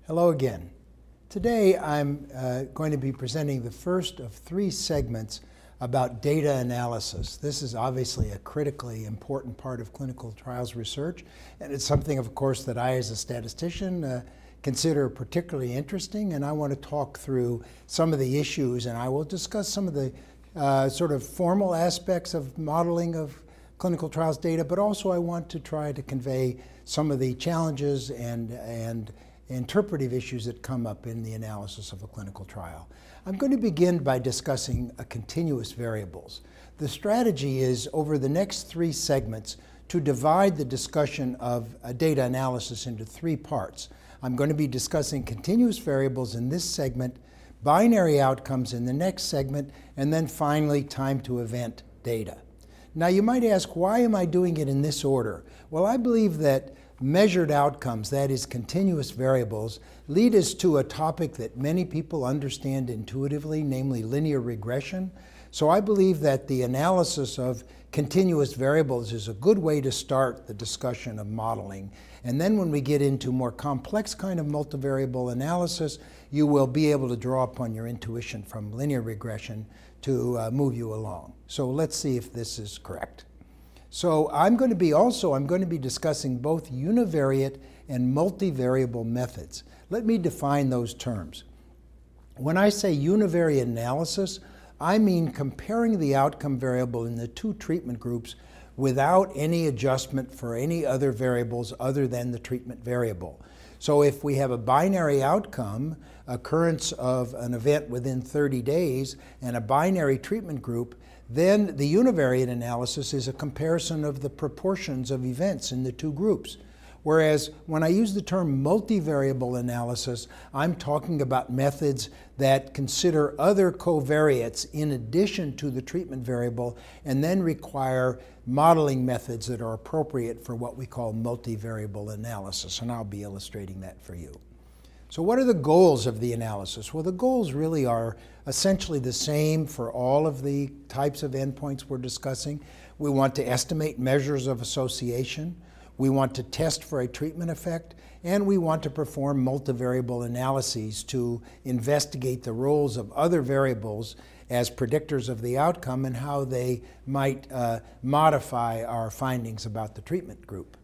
Hello again. Today I'm going to be presenting the first of three segments about data analysis. This is obviously a critically important part of clinical trials research, and it's something, of course, that I as a statistician consider particularly interesting, and I want to talk through some of the issues, and I will discuss some of the sort of formal aspects of modeling of clinical trials data, but also I want to try to convey some of the challenges and interpretive issues that come up in the analysis of a clinical trial. I'm going to begin by discussing continuous variables. The strategy is, over the next three segments, to divide the discussion of data analysis into three parts. I'm going to be discussing continuous variables in this segment, binary outcomes in the next segment, and then finally time to event data. Now you might ask, why am I doing it in this order? Well, I believe that measured outcomes, that is continuous variables, lead us to a topic that many people understand intuitively, namely linear regression. So I believe that the analysis of continuous variables is a good way to start the discussion of modeling. And then when we get into more complex kind of multivariable analysis, you will be able to draw upon your intuition from linear regression to move you along. So let's see if this is correct. So I'm going to be discussing both univariate and multivariable methods. Let me define those terms. When I say univariate analysis, I mean comparing the outcome variable in the two treatment groups without any adjustment for any other variables other than the treatment variable. So if we have a binary outcome, occurrence of an event within 30 days, and a binary treatment group, then the univariate analysis is a comparison of the proportions of events in the two groups. Whereas when I use the term multivariable analysis, I'm talking about methods that consider other covariates in addition to the treatment variable and then require modeling methods that are appropriate for what we call multivariable analysis. And I'll be illustrating that for you. So what are the goals of the analysis? Well, the goals really are essentially the same for all of the types of endpoints we're discussing. We want to estimate measures of association. We want to test for a treatment effect, and we want to perform multivariable analyses to investigate the roles of other variables as predictors of the outcome and how they might modify our findings about the treatment group.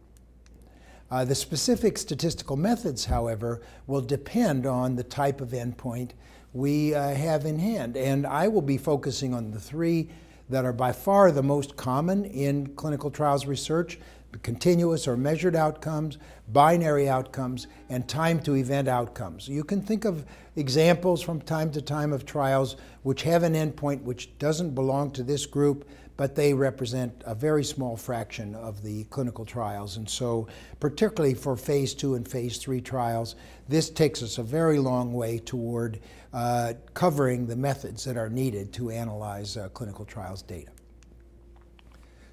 The specific statistical methods, however, will depend on the type of endpoint we have in hand. And I will be focusing on the three that are by far the most common in clinical trials research: continuous or measured outcomes, binary outcomes, and time to event outcomes. You can think of examples from time to time of trials which have an endpoint which doesn't belong to this group, but they represent a very small fraction of the clinical trials. And so particularly for phase 2 and phase 3 trials, this takes us a very long way toward covering the methods that are needed to analyze clinical trials data.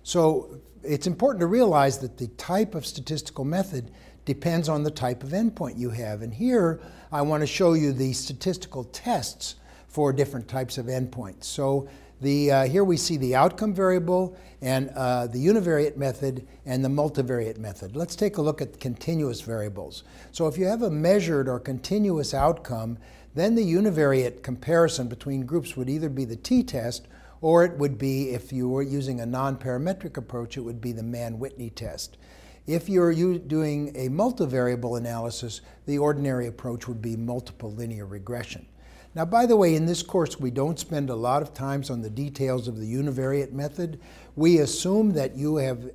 So it's important to realize that the type of statistical method depends on the type of endpoint you have. And here I want to show you the statistical tests for different types of endpoints. So here we see the outcome variable and the univariate method and the multivariate method. Let's take a look at continuous variables. So if you have a measured or continuous outcome, then the univariate comparison between groups would either be the t-test, or it would be, if you were using a non-parametric approach, it would be the Mann-Whitney test. If you're doing a multivariable analysis, the ordinary approach would be multiple linear regression. Now, by the way, in this course, we don't spend a lot of time on the details of the univariate method. We assume that you have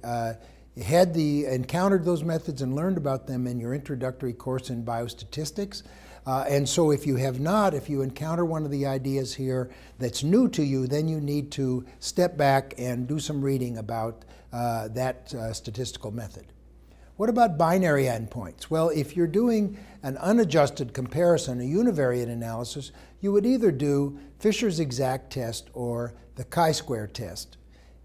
encountered those methods and learned about them in your introductory course in biostatistics. And so if you have not, if you encounter one of the ideas here that's new to you, then you need to step back and do some reading about that statistical method. What about binary endpoints? Well, if you're doing an unadjusted comparison, a univariate analysis, you would either do Fisher's exact test or the chi-square test.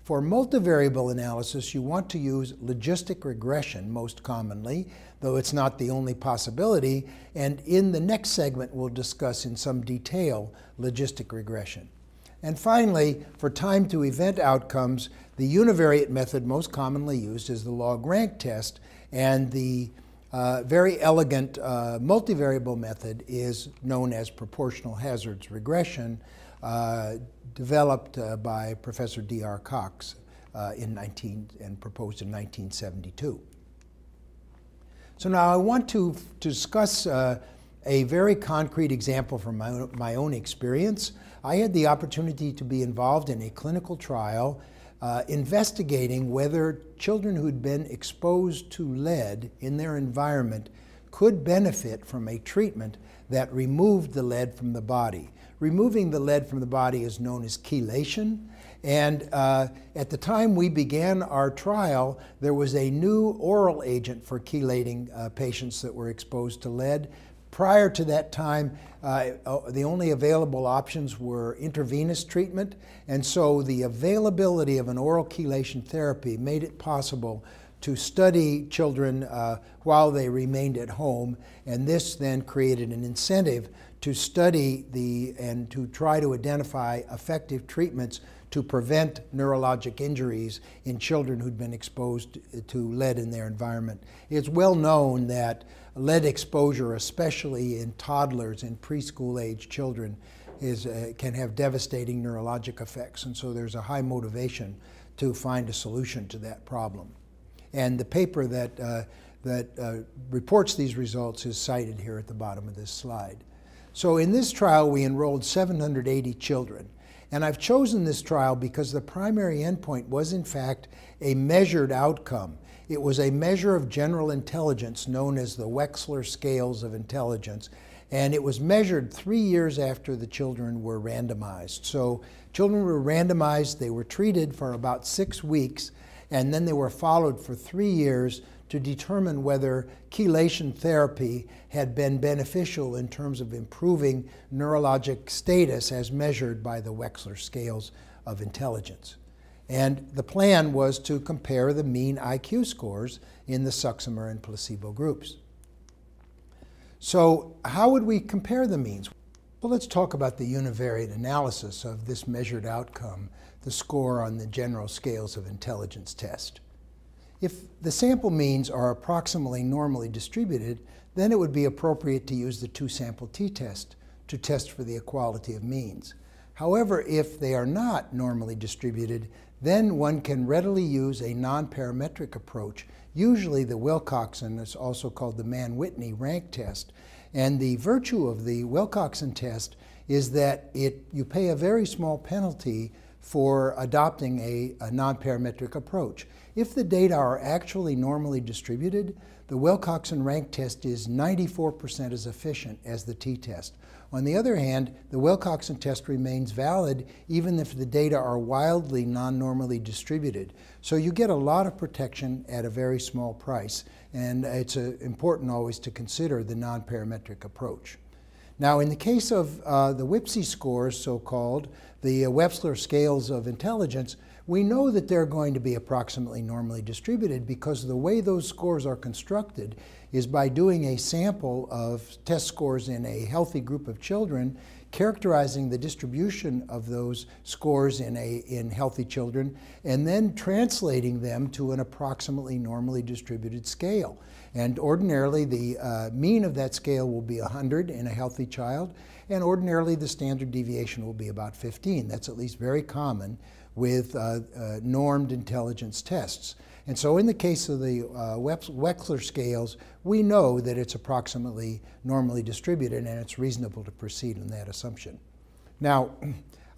For multivariable analysis, you want to use logistic regression most commonly, though it's not the only possibility. And in the next segment, we'll discuss in some detail logistic regression. And finally, for time to event outcomes, the univariate method most commonly used is the log rank test, and the very elegant multivariable method is known as proportional hazards regression, developed by Professor D.R. Cox and proposed in 1972. So now I want to discuss a very concrete example from my own experience. I had the opportunity to be involved in a clinical trial investigating whether children who'd been exposed to lead in their environment could benefit from a treatment that removed the lead from the body. Removing the lead from the body is known as chelation. And at the time we began our trial, there was a new oral agent for chelating patients that were exposed to lead. Prior to that time, the only available options were intravenous treatment, and so the availability of an oral chelation therapy made it possible to study children while they remained at home, and this then created an incentive to study and to try to identify effective treatments to prevent neurologic injuries in children who'd been exposed to lead in their environment. It's well known that lead exposure, especially in toddlers and preschool-age children, can have devastating neurologic effects, and so there's a high motivation to find a solution to that problem. And the paper that reports these results is cited here at the bottom of this slide. So in this trial, we enrolled 780 children. And I've chosen this trial because the primary endpoint was, in fact, a measured outcome. It was a measure of general intelligence known as the Wechsler Scales of Intelligence, and it was measured 3 years after the children were randomized. So children were randomized, they were treated for about 6 weeks, and then they were followed for 3 years to determine whether chelation therapy had been beneficial in terms of improving neurologic status as measured by the Wechsler Scales of Intelligence. And the plan was to compare the mean IQ scores in the Suxamer and placebo groups. So how would we compare the means? Well, let's talk about the univariate analysis of this measured outcome, the score on the General Scales of Intelligence test. If the sample means are approximately normally distributed, then it would be appropriate to use the two-sample t-test to test for the equality of means. However, if they are not normally distributed, then one can readily use a non-parametric approach. Usually the Wilcoxon is also called the Mann-Whitney rank test. And the virtue of the Wilcoxon test is that you pay a very small penalty for adopting a non-parametric approach. If the data are actually normally distributed, the Wilcoxon rank test is 94% as efficient as the t-test. On the other hand, the Wilcoxon test remains valid even if the data are wildly non-normally distributed. So you get a lot of protection at a very small price, and it's important always to consider the non-parametric approach. Now, in the case of the WIPSI scores, so-called, the Wechsler Scales of Intelligence, we know that they're going to be approximately normally distributed because the way those scores are constructed is by doing a sample of test scores in a healthy group of children, characterizing the distribution of those scores in healthy children, and then translating them to an approximately normally distributed scale. And ordinarily, the mean of that scale will be 100 in a healthy child, and ordinarily the standard deviation will be about 15. That's at least very common with normed intelligence tests. And so in the case of the Wechsler scales, we know that it's approximately normally distributed, and it's reasonable to proceed on that assumption. Now,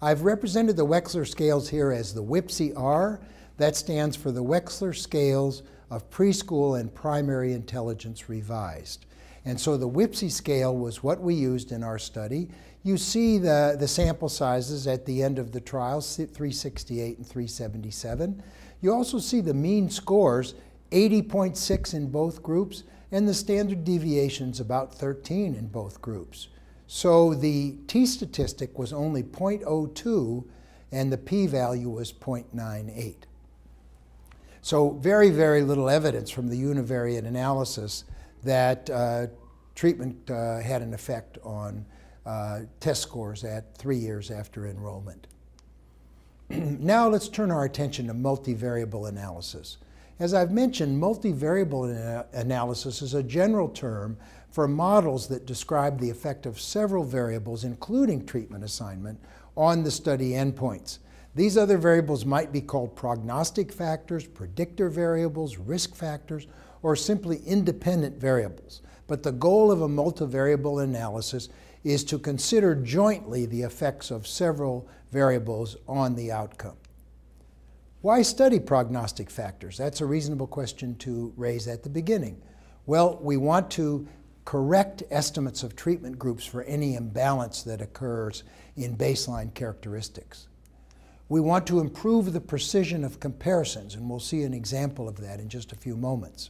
I've represented the Wechsler scales here as the WIPSI-R. That stands for the Wechsler Scales of Preschool and Primary Intelligence Revised. And so the WIPSI scale was what we used in our study. You see the sample sizes at the end of the trial, 368 and 377. You also see the mean scores, 80.6 in both groups, and the standard deviations about 13 in both groups. So the t-statistic was only 0.02, and the p-value was 0.98. So very, very little evidence from the univariate analysis that treatment had an effect on test scores at 3 years after enrollment. Now let's turn our attention to multivariable analysis. As I've mentioned, multivariable analysis is a general term for models that describe the effect of several variables, including treatment assignment, on the study endpoints. These other variables might be called prognostic factors, predictor variables, risk factors, or simply independent variables. But the goal of a multivariable analysis is to consider jointly the effects of several variables on the outcome. Why study prognostic factors? That's a reasonable question to raise at the beginning. Well, we want to correct estimates of treatment groups for any imbalance that occurs in baseline characteristics. We want to improve the precision of comparisons, and we'll see an example of that in just a few moments.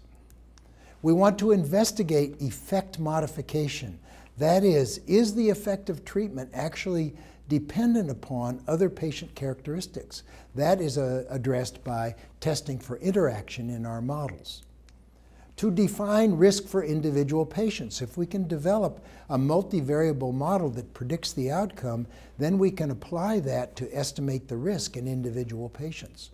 We want to investigate effect modification. That is the effect of treatment actually dependent upon other patient characteristics? That is addressed by testing for interaction in our models. To define risk for individual patients, if we can develop a multivariable model that predicts the outcome, then we can apply that to estimate the risk in individual patients.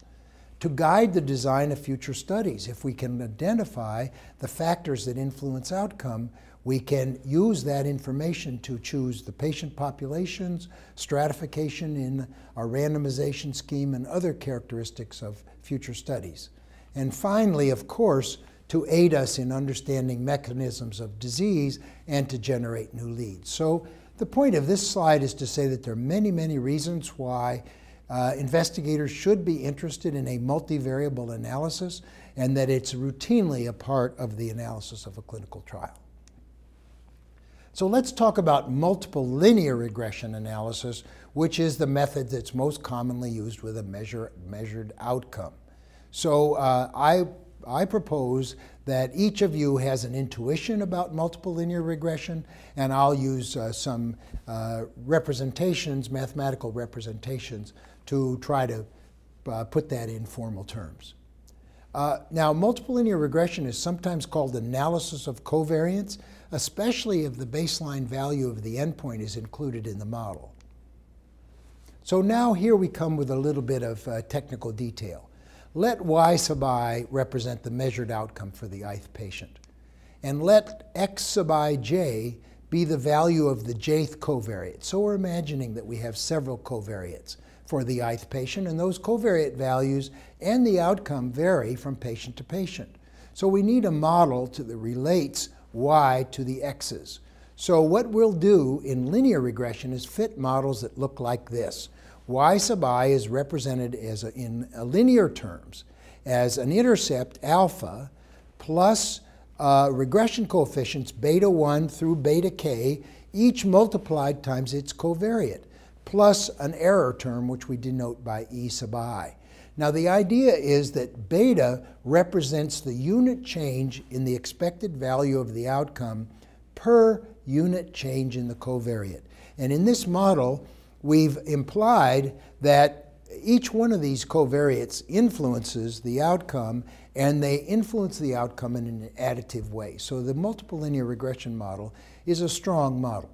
To guide the design of future studies, if we can identify the factors that influence outcome, we can use that information to choose the patient populations, stratification in our randomization scheme, and other characteristics of future studies. And finally, of course, to aid us in understanding mechanisms of disease and to generate new leads. So the point of this slide is to say that there are many, many reasons why investigators should be interested in a multivariable analysis, and that it's routinely a part of the analysis of a clinical trial. So let's talk about multiple linear regression analysis, which is the method that's most commonly used with a measured outcome. So I propose that each of you has an intuition about multiple linear regression, and I'll use some representations, mathematical representations, to try to put that in formal terms. Now, multiple linear regression is sometimes called analysis of covariance, especially if the baseline value of the endpoint is included in the model. So now here we come with a little bit of technical detail. Let y sub I represent the measured outcome for the ith patient. And let x sub ij be the value of the jth covariate. So we're imagining that we have several covariates for the ith patient, and those covariate values and the outcome vary from patient to patient. So we need a model that relates y to the x's. So what we'll do in linear regression is fit models that look like this. Y sub I is represented as in linear terms as an intercept alpha plus regression coefficients beta 1 through beta k, each multiplied times its covariate, plus an error term which we denote by E sub I. Now the idea is that beta represents the unit change in the expected value of the outcome per unit change in the covariate. And in this model, we've implied that each one of these covariates influences the outcome, and they influence the outcome in an additive way. So the multiple linear regression model is a strong model.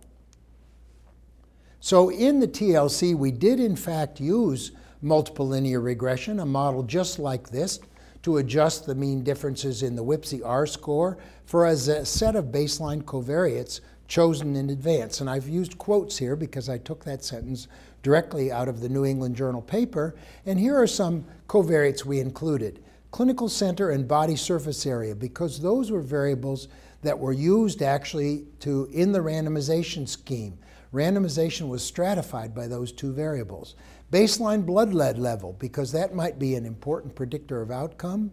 So in the TLC, we did in fact use multiple linear regression, a model just like this, to adjust the mean differences in the WPSI R-score for a set of baseline covariates chosen in advance. And I've used quotes here because I took that sentence directly out of the New England Journal paper. And here are some covariates we included. Clinical center and body surface area, because those were variables that were used actually in the randomization scheme. Randomization was stratified by those two variables. Baseline blood lead level, because that might be an important predictor of outcome.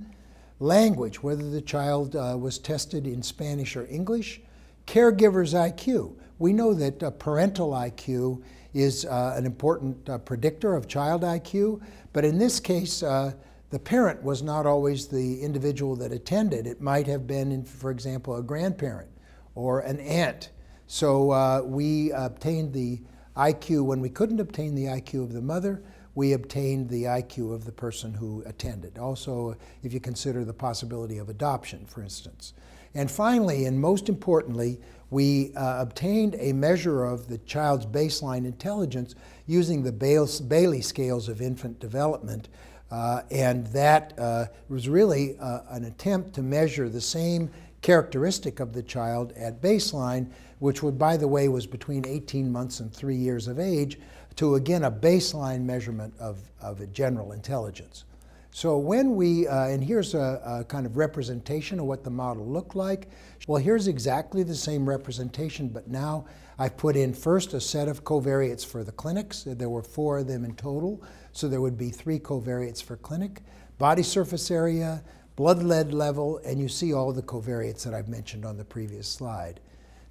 Language, whether the child was tested in Spanish or English. Caregiver's IQ. We know that parental IQ is an important predictor of child IQ, but in this case, the parent was not always the individual that attended. It might have been, for example, a grandparent or an aunt. So we obtained the IQ when we couldn't obtain the IQ of the mother. We obtained the IQ of the person who attended. Also, if you consider the possibility of adoption, for instance. And finally, and most importantly, we obtained a measure of the child's baseline intelligence using the Bailey scales of infant development, And that was really an attempt to measure the same characteristic of the child at baseline, which would, by the way, was between 18 months and 3 years of age, to again a baseline measurement of a general intelligence. So when we, and here's a kind of representation of what the model looked like. Well, here's exactly the same representation, but now I've put in first a set of covariates for the clinics. There were 4 of them in total, so there would be 3 covariates for clinic, body surface area, blood lead level, and you see all the covariates that I've mentioned on the previous slide.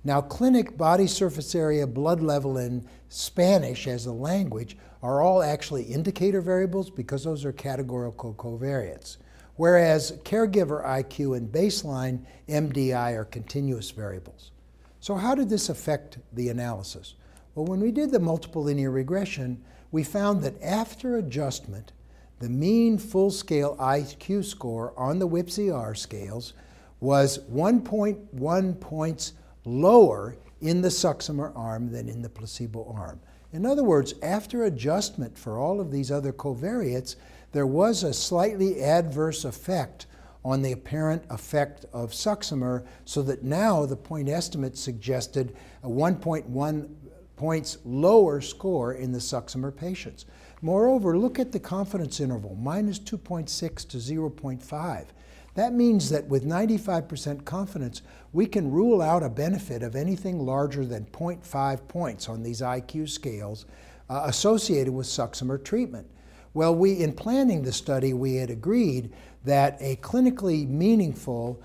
Now, clinic, body surface area, blood level, and Spanish as a language are all actually indicator variables because those are categorical covariates, whereas caregiver IQ and baseline MDI are continuous variables. So how did this affect the analysis? Well, when we did the multiple linear regression, we found that after adjustment, the mean full-scale IQ score on the WIPSI-R scales was 1.1 points lower in the Suxamer arm than in the placebo arm. In other words, after adjustment for all of these other covariates, there was a slightly adverse effect on the apparent effect of Suxamer, so that now the point estimate suggested a 1.1 points lower score in the Suxamer patients. Moreover, look at the confidence interval, minus 2.6 to 0.5. That means that with 95% confidence, we can rule out a benefit of anything larger than 0.5 points on these IQ scales associated with Suxamer treatment. Well, in planning the study, we had agreed that a clinically meaningful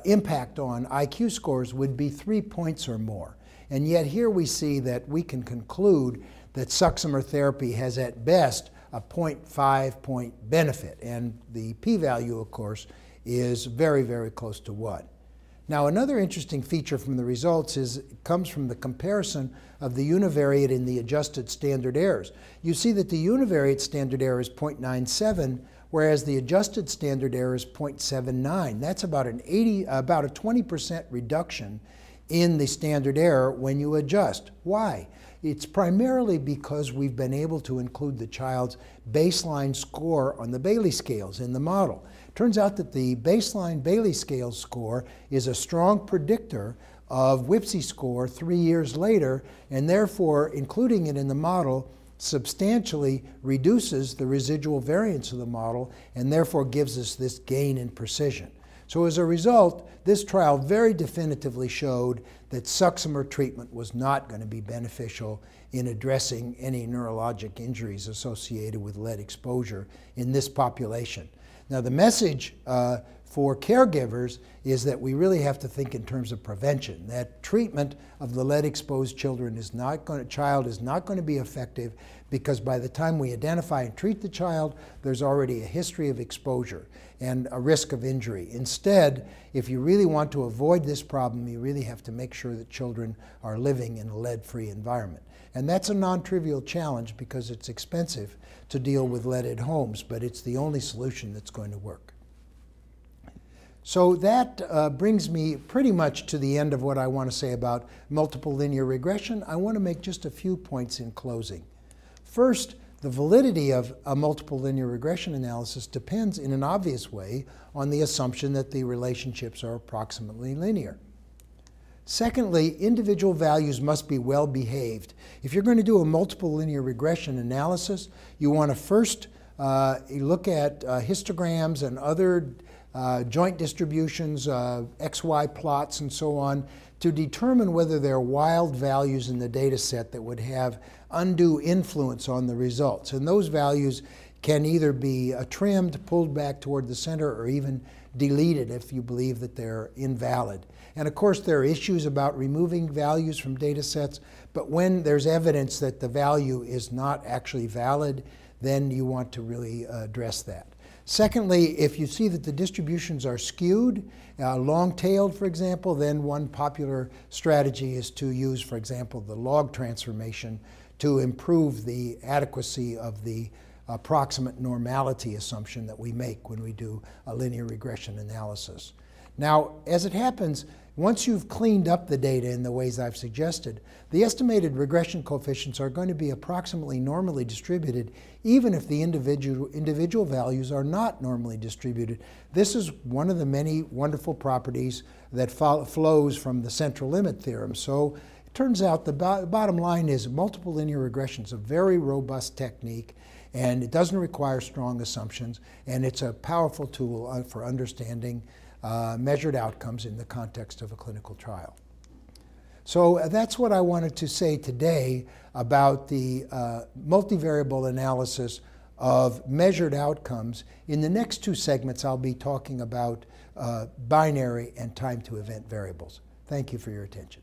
impact on IQ scores would be 3 points or more. And yet here we see that we can conclude that Suxamer therapy has at best a 0.5 point benefit. And the p-value, of course, is very, very close to 1. Now, another interesting feature from the results comes from the comparison of the univariate and the adjusted standard errors. You see that the univariate standard error is 0.97, whereas the adjusted standard error is 0.79. That's about a 20% reduction in the standard error when you adjust. Why? It's primarily because we've been able to include the child's baseline score on the Bayley scales in the model. Turns out that the baseline Bayley scale score is a strong predictor of WIPSI score 3 years later, and therefore including it in the model substantially reduces the residual variance of the model and therefore gives us this gain in precision. So as a result, this trial very definitively showed that Suxamer treatment was not going to be beneficial in addressing any neurologic injuries associated with lead exposure in this population. Now, the message for caregivers is that we really have to think in terms of prevention, that treatment of the lead-exposed child is not going to be effective because by the time we identify and treat the child, there's already a history of exposure and a risk of injury. Instead, if you really want to avoid this problem, you really have to make sure that children are living in a lead-free environment. And that's a non-trivial challenge because it's expensive to deal with leaded homes, but it's the only solution that's going to work. So that brings me pretty much to the end of what I want to say about multiple linear regression. I want to make just a few points in closing. First, the validity of a multiple linear regression analysis depends in an obvious way on the assumption that the relationships are approximately linear. Secondly, individual values must be well behaved. If you're going to do a multiple linear regression analysis, you want to first look at histograms and other joint distributions, XY plots, and so on, to determine whether there are wild values in the data set that would have undue influence on the results. And those values can either be trimmed, pulled back toward the center, or even deleted if you believe that they're invalid. And of course, there are issues about removing values from data sets, but when there's evidence that the value is not actually valid, then you want to really address that. Secondly, if you see that the distributions are skewed, long-tailed, for example, then one popular strategy is to use, for example, the log transformation to improve the adequacy of the approximate normality assumption that we make when we do a linear regression analysis. Now, as it happens, once you've cleaned up the data in the ways I've suggested, the estimated regression coefficients are going to be approximately normally distributed, even if the individual values are not normally distributed. This is one of the many wonderful properties that flows from the central limit theorem. So it turns out the bottom line is multiple linear regression is a very robust technique, and it doesn't require strong assumptions, and it's a powerful tool for understanding measured outcomes in the context of a clinical trial. So that's what I wanted to say today about the multivariable analysis of measured outcomes. In the next two segments, I'll be talking about binary and time to event variables. Thank you for your attention.